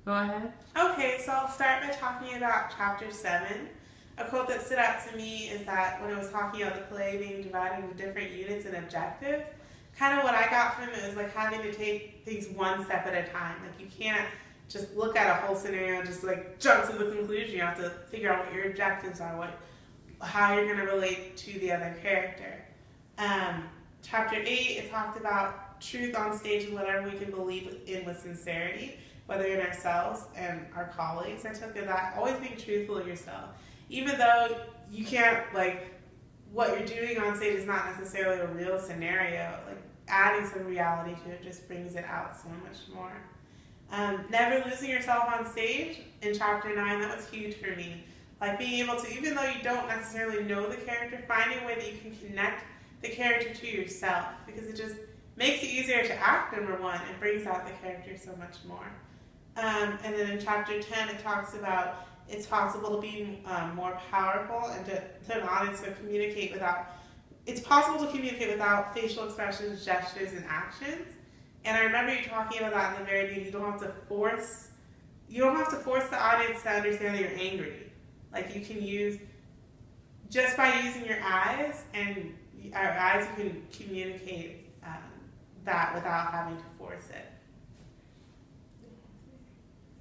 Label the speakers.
Speaker 1: Go ahead.
Speaker 2: Okay, so I'll start by talking about chapter 7. A quote that stood out to me is that when it was talking about the play being divided into different units and objectives, kind of what I got from it was like having to take things one step at a time. Like you can't just look at a whole scenario and just like jump to the conclusion. You have to figure out what your objectives are, how you're going to relate to the other character. Chapter 8, it talked about truth on stage and whatever we can believe in with sincerity, whether in ourselves and our colleagues. I took it that always being truthful to yourself. Even though you can't, what you're doing on stage is not necessarily a real scenario, adding some reality to it just brings it out so much more. Never losing yourself on stage in chapter 9, that was huge for me. Like being able to, even though you don't necessarily know the character, finding a way that you can connect the character to yourself, because it just makes it easier to act, number one. It brings out the character so much more. And then in chapter 10, it talks about it's possible to be more powerful and to an audience to communicate without, it's possible to communicate without facial expressions, gestures, and actions. And I remember you talking about that in the very beginning. You don't have to force the audience to understand that you're angry. Like you can use, just by using your eyes, and our eyes can communicate that without having to force it.